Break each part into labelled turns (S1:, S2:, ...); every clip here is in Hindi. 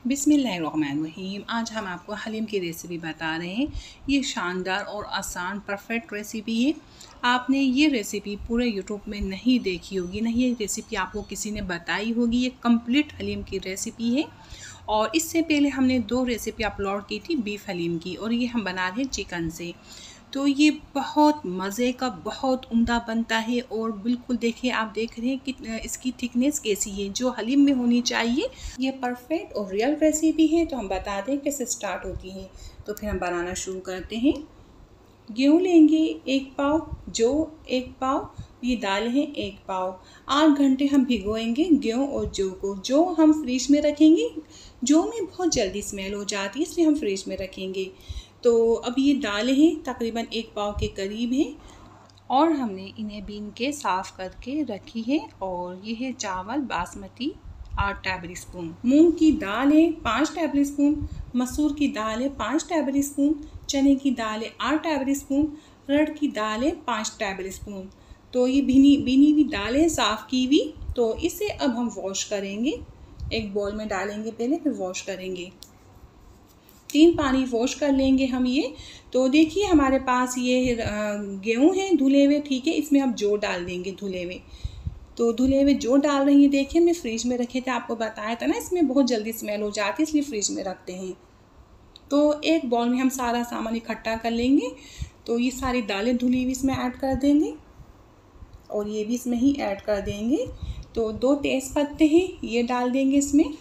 S1: बिस्मिल्लाहिर्रहमानिर्रहीम। आज हम आपको हलीम की रेसिपी बता रहे हैं। ये शानदार और आसान परफेक्ट रेसिपी है। आपने ये रेसिपी पूरे यूट्यूब में नहीं देखी होगी, नहीं ये रेसिपी आपको किसी ने बताई होगी। ये कंप्लीट हलीम की रेसिपी है और इससे पहले हमने 2 रेसिपी अपलोड की थी बीफ हलीम की, और ये हम बना रहे हैं चिकन से। तो ये बहुत मज़े का, बहुत उम्दा बनता है। और बिल्कुल देखिए, आप देख रहे हैं कि इसकी थिकनेस कैसी है, जो हलीम में होनी चाहिए। ये परफेक्ट और रियल रेसिपी है। तो हम बता दें कैसे स्टार्ट होती है। तो फिर हम बनाना शुरू करते हैं। गेहूँ लेंगे 1 पाव, जौ 1 पाव, ये दाल है 1 पाव। 8 घंटे हम भिगोएंगे गेहूँ और जौ को। जौ हम फ्रिज में रखेंगे, जौ में बहुत जल्दी स्मेल हो जाती है, इसलिए हम फ्रिज में रखेंगे। तो अब ये दाल है तकरीबन 1 पाव के करीब है, और हमने इन्हें बीन के साफ़ करके रखी है। और ये है चावल बासमती 8 टेबल स्पून, मूंग की दाल है 5 टेबल स्पून, मसूर की दाल है 5 टेबल स्पून, चने की दाल है 8 टेबल स्पून, अरहर की दाल है 5 टेबल स्पून। तो ये भीनी हुई दाल है, साफ़ की हुई। तो इसे अब हम वॉश करेंगे, एक बॉल में डालेंगे पहले, फिर वॉश करेंगे। 3 पानी वॉश कर लेंगे हम ये। तो देखिए हमारे पास ये गेहूँ हैं धुले हुए, ठीक है। इसमें हम जौ डाल देंगे धुले हुए। तो धुले हुए जौ डाल रही हैं। देखिए मैं फ्रिज में रखे थे, आपको बताया था ना, इसमें बहुत जल्दी स्मेल हो जाती है, इसलिए फ्रिज में रखते हैं। तो एक बॉल में हम सारा सामान इकट्ठा कर लेंगे। तो ये सारी दालें धुली हुई इसमें ऐड कर देंगे, और ये भी इसमें ही ऐड कर देंगे। तो 2 तेज़ पत्ते हैं, ये डाल देंगे इसमें।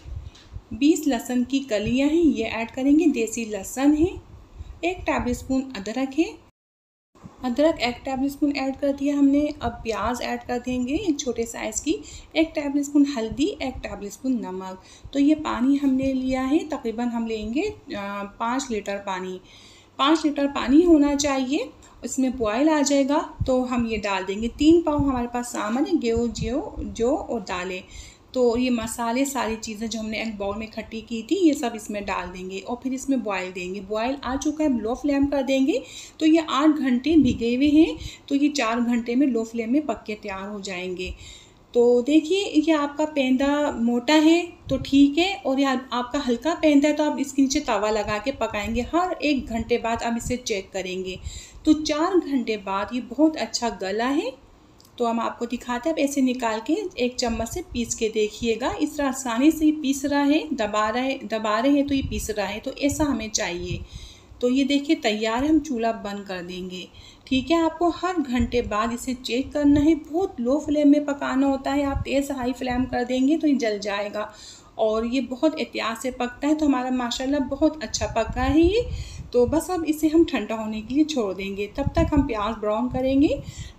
S1: 20 लहसुन की कलियां हैं, ये ऐड करेंगे। देसी लहसुन है। 1 टेबल स्पून अदरक है, अदरक 1 टेबल स्पून ऐड कर दिया हमने। अब प्याज ऐड कर देंगे एक छोटे साइज़ की। 1 टेबल स्पून हल्दी, 1 टेबल स्पून नमक। तो ये पानी हमने लिया है, तकरीबन हम लेंगे 5 लीटर पानी। 5 लीटर पानी होना चाहिए, इसमें बॉयल आ जाएगा तो हम ये डाल देंगे। 3 पाव हमारे पास सामान है, गेहूँ जौ और दालें। तो ये मसाले, सारी चीज़ें जो हमने एक बाउल में इकट्ठी की थी, ये सब इसमें डाल देंगे और फिर इसमें बॉयल देंगे। बॉयल आ चुका है, लो फ्लेम कर देंगे। तो ये 8 घंटे भिगे हुए हैं, तो ये 4 घंटे में लो फ्लेम में पक के तैयार हो जाएंगे। तो देखिए ये आपका पेंदा मोटा है तो ठीक है, और ये आपका हल्का पेंदा है तो आप इसके नीचे तवा लगा के पकाएंगे। हर 1 घंटे बाद आप इसे चेक करेंगे। तो 4 घंटे बाद ये बहुत अच्छा गला है। तो हम आपको दिखाते हैं, अब ऐसे निकाल के एक चम्मच से पीस के देखिएगा। इस तरह आसानी से पीस रहा है, दबा रहे हैं तो ये पीस रहा है। तो ऐसा हमें चाहिए। तो ये देखिए तैयार है, हम चूल्हा बंद कर देंगे, ठीक है। आपको हर घंटे बाद इसे चेक करना है। बहुत लो फ्लेम में पकाना होता है, आप तेज़ हाई फ्लेम कर देंगे तो ये जल जाएगा। और ये बहुत एहतियात से पकता है। तो हमारा माशाल्लाह बहुत अच्छा पका है ये। तो बस अब इसे हम ठंडा होने के लिए छोड़ देंगे। तब तक हम प्याज ब्राउन करेंगे।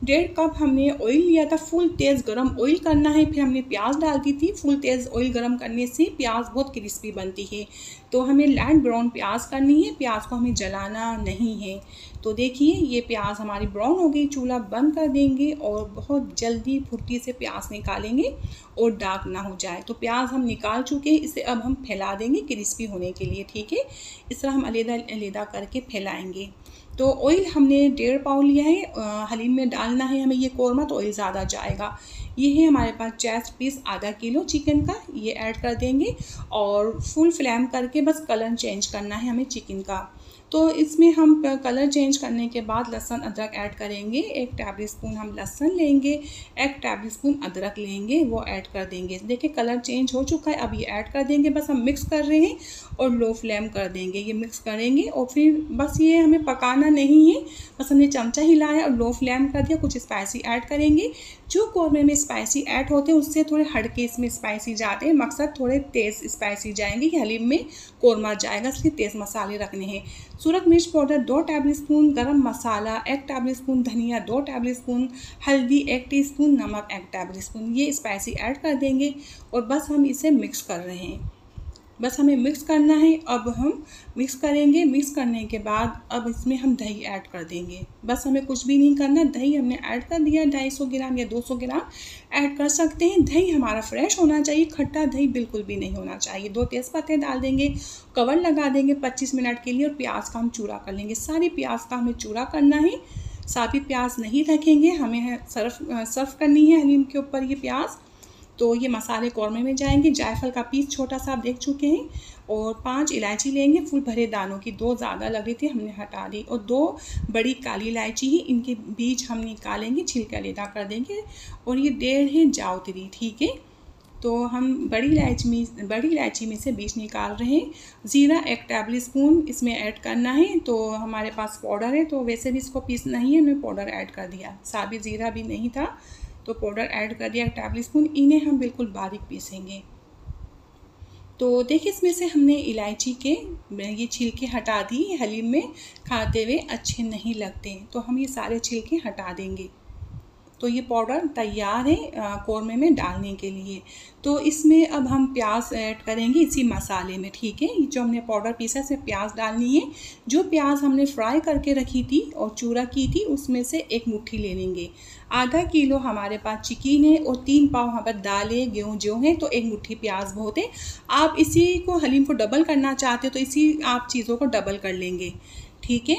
S1: 1.5 कप हमने ऑयल लिया था, फुल तेज़ गरम ऑयल करना है। फिर हमने प्याज डाल दी थी। फुल तेज़ ऑयल गरम करने से प्याज बहुत क्रिस्पी बनती है। तो हमें लाइट ब्राउन प्याज करनी है, प्याज को हमें जलाना नहीं है। तो देखिए ये प्याज हमारी ब्राउन हो गई, चूल्हा बंद कर देंगे और बहुत जल्दी फुर्ती से प्याज निकालेंगे और डार्क ना हो जाए। तो प्याज हम निकाल चुके हैं, इसे अब हम फैला देंगे क्रिस्पी होने के लिए, ठीक है। इस तरह हम अलग-अलग करके फैलाएंगे। तो ऑयल हमने 1.5 पाव लिया है, हलीम में डालना है हमें ये कौरमा, तो ऑयल ज़्यादा जाएगा। ये है हमारे पास चेस्ट पीस आधा किलो चिकन का, ये ऐड कर देंगे और फुल फ्लेम करके बस कलर चेंज करना है हमें चिकन का। तो इसमें हम कलर चेंज करने के बाद लहसुन अदरक ऐड करेंगे। 1 टेबल स्पून हम लहसुन लेंगे, 1 टेबल स्पून अदरक लेंगे, वो ऐड कर देंगे। देखिए कलर चेंज हो चुका है, अब ये ऐड कर देंगे। बस हम मिक्स कर रहे हैं और लो फ्लेम कर देंगे। ये मिक्स करेंगे और फिर बस ये हमें पकाना नहीं है, बस हमने चमचा हिलाया और लो फ्लेम कर दिया। कुछ स्पाइसी ऐड करेंगे। जो कौरमे में स्पाइसी ऐड होते हैं उससे थोड़े हटके इसमें स्पाइसी जाते हैं। मकसद थोड़े तेज़ स्पाइसी जाएंगे कि हलीम में कौरमा जाएगा, इसलिए तेज़ मसाले रखने हैं। सूरत मिर्च पाउडर 2 टेबल स्पून, गरम मसाला 1 टेबल स्पून, धनिया 2 टेबल स्पून, हल्दी 1 टीस्पून, नमक 1 टेबल स्पून, ये स्पाइसी ऐड कर देंगे। और बस हम इसे मिक्स कर रहे हैं, बस हमें मिक्स करना है। अब हम मिक्स करेंगे। मिक्स करने के बाद अब इसमें हम दही ऐड कर देंगे। बस हमें कुछ भी नहीं करना, दही हमने ऐड कर दिया। 250 ग्राम या 200 ग्राम ऐड कर सकते हैं। दही हमारा फ्रेश होना चाहिए, खट्टा दही बिल्कुल भी नहीं होना चाहिए। 2 तेज़पत्ते डाल देंगे, कवर लगा देंगे 25 मिनट के लिए और प्याज का हम चूरा कर लेंगे। सारी प्याज का हमें चूरा करना है, साबुत प्याज नहीं रखेंगे, हमें सर्व करनी है हलीम के ऊपर ये प्याज। तो ये मसाले कौरमे में जाएंगे। जायफल का पीस छोटा सा आप देख चुके हैं, और 5 इलायची लेंगे फुल भरे दानों की, 2 ज़्यादा लग रही थी हमने हटा दी, और 2 बड़ी काली इलायची ही, इनके बीज हम निकालेंगे, छिलके अलग कर देंगे। और ये 1.5 है जावित्री, ठीक है। तो हम बड़ी इलायची में से बीज निकाल रहे हैं। ज़ीरा 1 टेबल स्पून इसमें ऐड करना है। तो हमारे पास पाउडर है, तो वैसे भी इसको पीसना ही है, हमने पाउडर ऐड कर दिया। साबित ज़ीरा भी नहीं था तो पाउडर ऐड कर दिया 1 टेबल स्पून। इन्हें हम बिल्कुल बारीक पीसेंगे। तो देखिए इसमें से हमने इलायची के ये छिलके हटा दिए। हलीम में खाते हुए अच्छे नहीं लगते, तो हम ये सारे छिलके हटा देंगे। तो ये पाउडर तैयार है कौरमे में डालने के लिए। तो इसमें अब हम प्याज ऐड करेंगे इसी मसाले में, ठीक है। जो हमने पाउडर पीसा इसमें प्याज डालनी है। जो प्याज हमने फ्राई करके रखी थी और चूरा की थी, उसमें से 1 मुट्ठी ले लेंगे। आधा किलो हमारे पास चिकन है और 3 पाव हमारे पास दालें गेहूँ जो हैं, तो 1 मुट्ठी प्याज बहुत है। आप इसी को हलीम को डबल करना चाहते हो तो इसी आप चीज़ों को डबल कर लेंगे, ठीक है।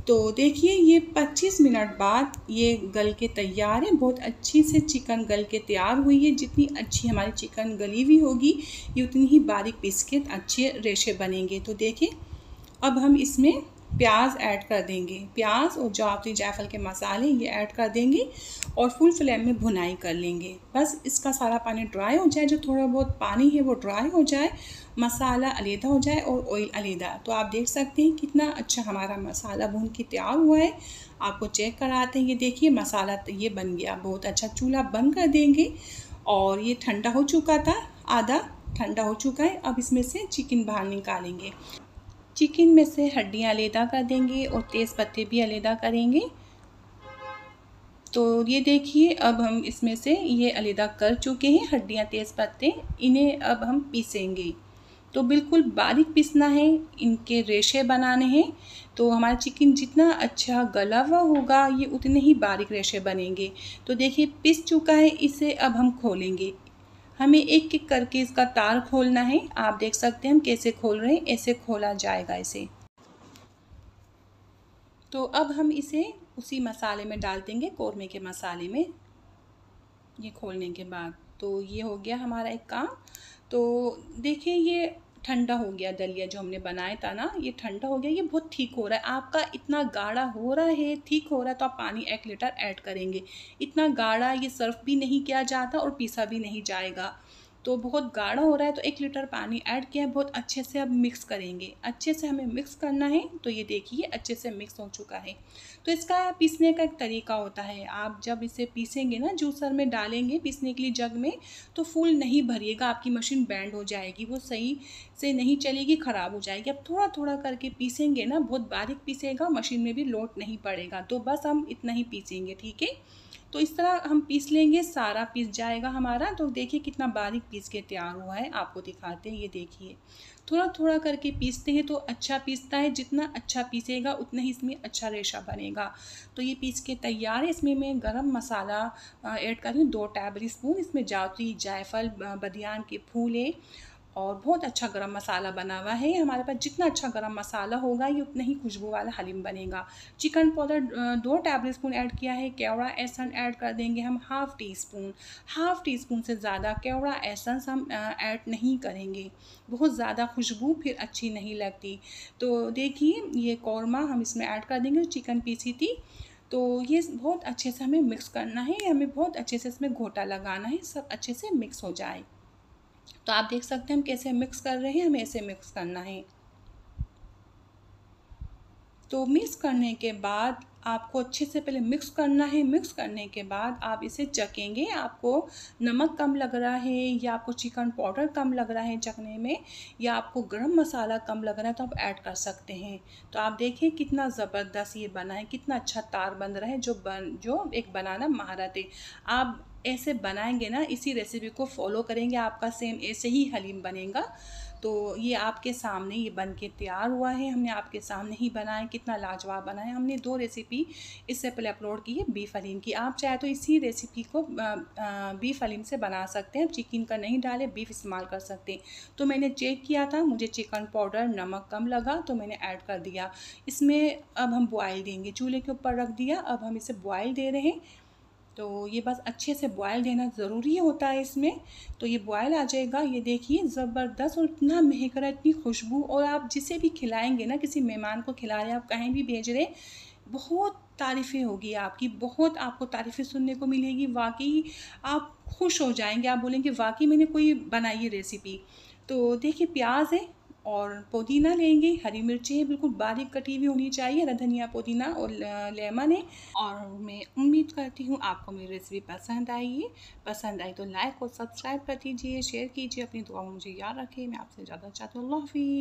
S1: तो देखिए ये 25 मिनट बाद ये गल के तैयार है। बहुत अच्छी से चिकन गल के तैयार हुई है। जितनी अच्छी हमारी चिकन गली हुई होगी, ये उतनी ही बारीक पीस के अच्छे रेशे बनेंगे। तो देखिए अब हम इसमें प्याज ऐड कर देंगे। प्याज और जावित्री जायफल के मसाले ये ऐड कर देंगे और फुल फ्लेम में भुनाई कर लेंगे। बस इसका सारा पानी ड्राई हो जाए, जो थोड़ा बहुत पानी है वो ड्राई हो जाए, मसाला अलहदा हो जाए और ऑयल अलहदा। तो आप देख सकते हैं कितना अच्छा हमारा मसाला भून के तैयार हुआ है। आपको चेक कराते हैं। ये देखिए मसाला ये बन गया बहुत अच्छा। चूल्हा बंद कर देंगे और ये ठंडा हो चुका था, आधा ठंडा हो चुका है। अब इसमें से चिकन बाहर निकालेंगे। चिकन में से हड्डियाँ अलहदा कर देंगे और तेज़ पत्ते भी अलहदा करेंगे। तो ये देखिए अब हम इसमें से ये अलहदा कर चुके हैं हड्डियाँ, तेज़ पत्ते। इन्हें अब हम पीसेंगे। तो बिल्कुल बारीक पीसना है, इनके रेशे बनाने हैं। तो हमारा चिकन जितना अच्छा गला हुआ होगा, ये उतने ही बारीक रेशे बनेंगे। तो देखिए पिस चुका है, इसे अब हम खोलेंगे। हमें एक एक करके इसका तार खोलना है। आप देख सकते हैं हम कैसे खोल रहे हैं, ऐसे खोला जाएगा इसे। तो अब हम इसे उसी मसाले में डाल देंगे, कौरमे के मसाले में। ये खोलने के बाद तो ये हो गया हमारा एक काम। तो देखिए ये ठंडा हो गया। दलिया जो हमने बनाया था ना, ये ठंडा हो गया। ये बहुत ठीक हो रहा है। आपका इतना गाढ़ा हो रहा है, ठीक हो रहा है, तो आप पानी 1 लीटर ऐड करेंगे। इतना गाढ़ा ये सर्व भी नहीं किया जाता और पीसा भी नहीं जाएगा। तो बहुत गाढ़ा हो रहा है तो 1 लीटर पानी ऐड किया है। बहुत अच्छे से अब मिक्स करेंगे। अच्छे से हमें मिक्स करना है। तो ये देखिए अच्छे से मिक्स हो चुका है। तो इसका पीसने का एक तरीका होता है। आप जब इसे पीसेंगे ना, जूसर में डालेंगे पीसने के लिए जग में, तो फुल नहीं भरिएगा, आपकी मशीन बैंड हो जाएगी, वो सही से नहीं चलेगी, ख़राब हो जाएगी। अब थोड़ा थोड़ा करके पीसेंगे ना, बहुत बारीक पीसेगा, मशीन में भी लोड नहीं पड़ेगा। तो बस हम इतना ही पीसेंगे, ठीक है। तो इस तरह हम पीस लेंगे, सारा पीस जाएगा हमारा। तो देखिए कितना बारीक पीस के तैयार हुआ है, आपको दिखाते हैं। ये देखिए थोड़ा थोड़ा करके पीसते हैं तो अच्छा पीसता है। जितना अच्छा पीसेगा उतना ही इसमें अच्छा रेशा बनेगा। तो ये पीस के तैयार है। इसमें मैं गरम मसाला ऐड कर रही हूँ 2 टेबल स्पून। इसमें जावित्री जायफल बदियान के फूल है और बहुत अच्छा गरम मसाला बना हुआ है। हमारे पास जितना अच्छा गरम मसाला होगा, ये उतना ही खुशबू वाला हलीम बनेगा। Chicken powder 2 table spoon add किया है। केवड़ा एसेंस ऐड कर देंगे हम हाफ़ टी स्पून से ज़्यादा केवड़ा एसेंस हम ऐड नहीं करेंगे। बहुत ज़्यादा खुशबू फिर अच्छी नहीं लगती। तो देखिए ये कौरमा हम इसमें ऐड कर देंगे, चिकन पीसी थी। तो ये बहुत अच्छे से हमें मिक्स करना है। हमें बहुत अच्छे से इसमें घोटा लगाना है, सब अच्छे से मिक्स हो जाए। तो आप देख सकते हैं हम कैसे मिक्स कर रहे हैं, हमें ऐसे मिक्स करना है। तो मिक्स करने के बाद आपको अच्छे से पहले मिक्स करना है। मिक्स करने के बाद आप इसे चखेंगे। आपको नमक कम लग रहा है या आपको चिकन पाउडर कम लग रहा है चखने में, या आपको गरम मसाला कम लग रहा है, तो आप ऐड कर सकते हैं। तो आप देखिए कितना ज़बरदस्त ये बना है, कितना अच्छा तार बन रहा है। जो एक बनाना महारत है। आप ऐसे बनाएंगे ना, इसी रेसिपी को फॉलो करेंगे, आपका सेम ऐसे ही हलीम बनेगा। तो ये आपके सामने ये बन के तैयार हुआ है। हमने आपके सामने ही बनाया, कितना लाजवाब बना है। हमने 2 रेसिपी इससे पहले अपलोड की है बीफ हलीम की। आप चाहे तो इसी रेसिपी को बीफ हलीम से बना सकते हैं। चिकन का नहीं डाले, बीफ इस्तेमाल कर सकते हैं। तो मैंने चेक किया था, मुझे चिकन पाउडर नमक कम लगा तो मैंने ऐड कर दिया। इसमें अब हम बॉयल देंगे, चूल्हे के ऊपर रख दिया। अब हम इसे बॉयल दे रहे हैं। तो ये बस अच्छे से बॉयल देना ज़रूरी होता है इसमें। तो ये बॉयल आ जाएगा, ये देखिए ज़बरदस्त और इतना महक रहा है, इतनी खुशबू। और आप जिसे भी खिलाएंगे ना, किसी मेहमान को खिला रहे हैं, आप कहीं भी भेज रहे, बहुत तारीफ़ें होगी आपकी, बहुत आपको तारीफ़ें सुनने को मिलेगी। वाक़ई आप खुश हो जाएँगे, आप बोलेंगे वाक़ई मैंने कोई बनाई है रेसिपी। तो देखिए प्याज़ है और पुदीना लेंगे, हरी मिर्ची है बिल्कुल बारीक कटी हुई होनी चाहिए, हरा धनिया, पुदीना और लेमन है। और मैं उम्मीद करती हूँ आपको मेरी रेसिपी पसंद आई है। पसंद आई तो लाइक और सब्सक्राइब कर दीजिए, शेयर कीजिए, अपनी दुआ में मुझे याद रखिए। मैं आपसे ज़्यादा चाहती हूँ। अल्लाह हाफ़िज़।